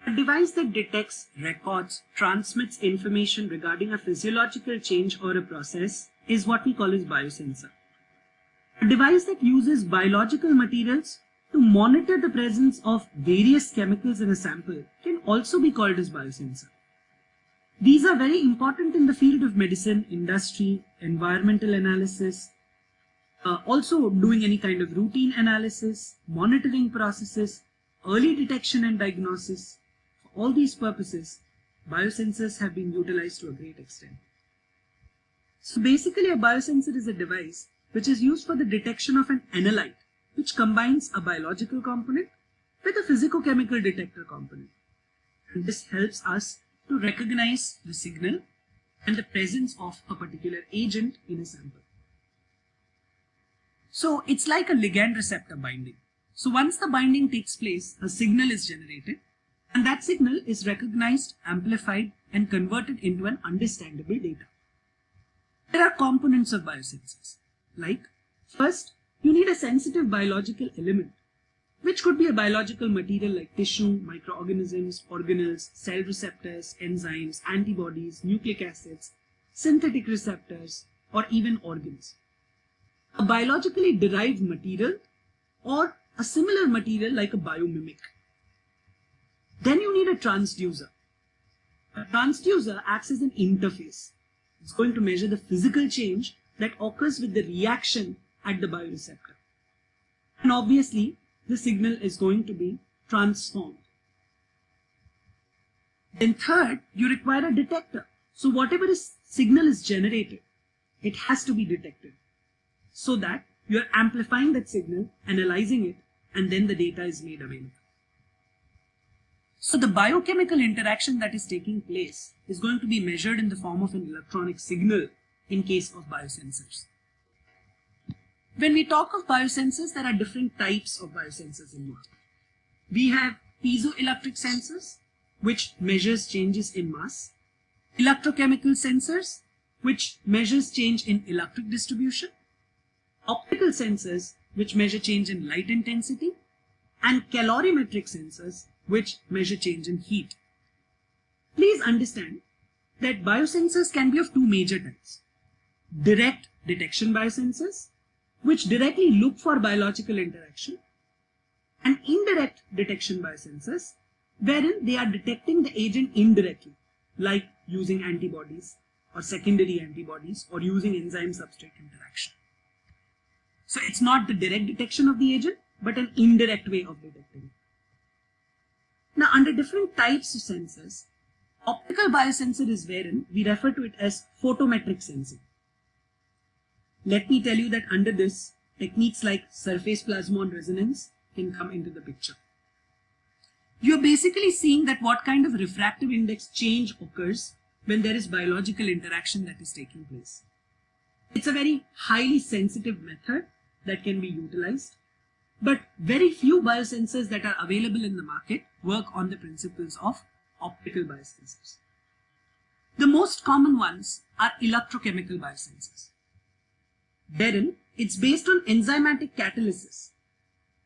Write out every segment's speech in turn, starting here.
A device that detects, records, transmits information regarding a physiological change or a process is what we call as biosensor. A device that uses biological materials to monitor the presence of various chemicals in a sample can also be called as biosensor. These are very important in the field of medicine, industry, environmental analysis, also doing any kind of routine analysis, monitoring processes, early detection and diagnosis. For all these purposes, biosensors have been utilized to a great extent. So basically a biosensor is a device which is used for the detection of an analyte, which combines a biological component with a physicochemical detector component. And this helps us to recognize the signal and the presence of a particular agent in a sample. So it's like a ligand receptor binding. So once the binding takes place, a signal is generated, and that signal is recognized, amplified, and converted into an understandable data. There are components of biosensors. Like, first, you need a sensitive biological element, which could be a biological material like tissue, microorganisms, organelles, cell receptors, enzymes, antibodies, nucleic acids, synthetic receptors, or even organs. A biologically derived material or a similar material like a biomimic. Then you need a transducer. A transducer acts as an interface. It's going to measure the physical change that occurs with the reaction at the bioreceptor. And obviously, the signal is going to be transformed. Then third, you require a detector. So whatever signal is generated, it has to be detected so that you are amplifying that signal, analyzing it, and then the data is made available. So the biochemical interaction that is taking place is going to be measured in the form of an electronic signal in case of biosensors. When we talk of biosensors, there are different types of biosensors involved. We have piezoelectric sensors, which measures changes in mass, electrochemical sensors, which measures change in electric distribution, optical sensors, which measure change in light intensity, and calorimetric sensors, which measure change in heat. Please understand that biosensors can be of two major types. Direct detection biosensors, which directly look for biological interaction, and indirect detection biosensors, wherein they are detecting the agent indirectly, like using antibodies or secondary antibodies or using enzyme-substrate interaction. So it's not the direct detection of the agent, but an indirect way of detecting it. Now, under different types of sensors, optical biosensor is wherein we refer to it as photometric sensing. Let me tell you that under this, techniques like surface plasmon resonance can come into the picture. You're basically seeing that what kind of refractive index change occurs when there is biological interaction that is taking place. It's a very highly sensitive method that can be utilized, but very few biosensors that are available in the market work on the principles of optical biosensors. The most common ones are electrochemical biosensors, wherein it's based on enzymatic catalysis,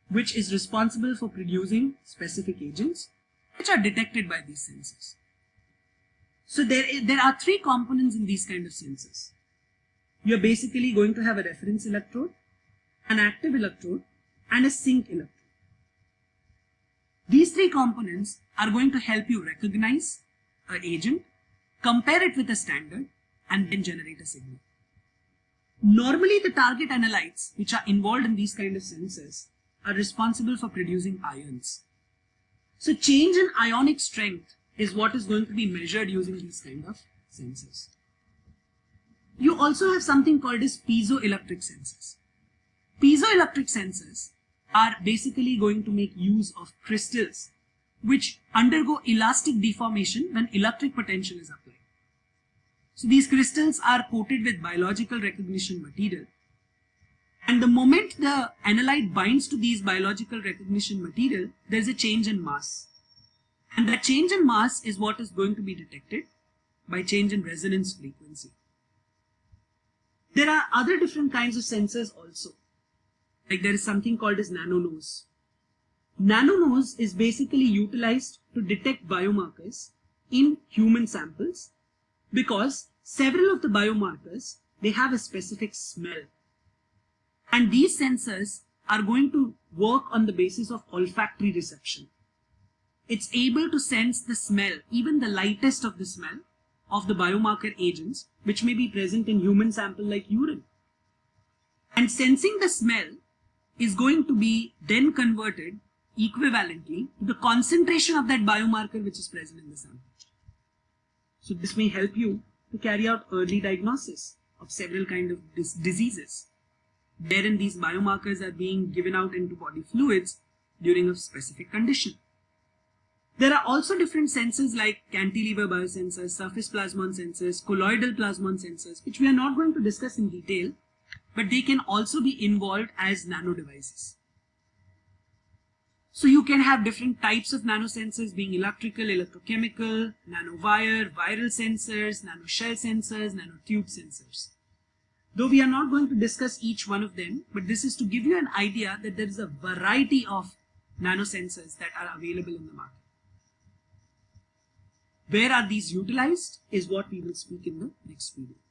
which is responsible for producing specific agents which are detected by these sensors. So there are three components in these kind of sensors. You're basically going to have a reference electrode, an active electrode, and a sink electrode. These three components are going to help you recognize an agent, compare it with a standard, and then generate a signal. Normally, the target analytes which are involved in these kind of sensors are responsible for producing ions. So change in ionic strength is what is going to be measured using these kind of sensors. You also have something called as piezoelectric sensors. Piezoelectric sensors are basically going to make use of crystals which undergo elastic deformation when electric potential is applied. So these crystals are coated with biological recognition material, and the moment the analyte binds to these biological recognition material, there is a change in mass, and that change in mass is what is going to be detected by change in resonance frequency. There are other different kinds of sensors also. Like there is something called as nanonose. NanoNose is basically utilized to detect biomarkers in human samples because several of the biomarkers, they have a specific smell. And these sensors are going to work on the basis of olfactory reception. It's able to sense the smell, even the lightest of the smell, of the biomarker agents which may be present in human sample like urine. And sensing the smell is going to be then converted equivalently to the concentration of that biomarker which is present in the sample. So this may help you to carry out early diagnosis of several kinds of diseases, wherein these biomarkers are being given out into body fluids during a specific condition. There are also different sensors like cantilever biosensors, surface plasmon sensors, colloidal plasmon sensors, which we are not going to discuss in detail, but they can also be involved as nano devices. So you can have different types of nanosensors being electrical, electrochemical, nanowire, viral sensors, nanoshell sensors, nanotube sensors. Though we are not going to discuss each one of them, but this is to give you an idea that there is a variety of nanosensors that are available in the market. Where are these utilized is what we will speak in the next video.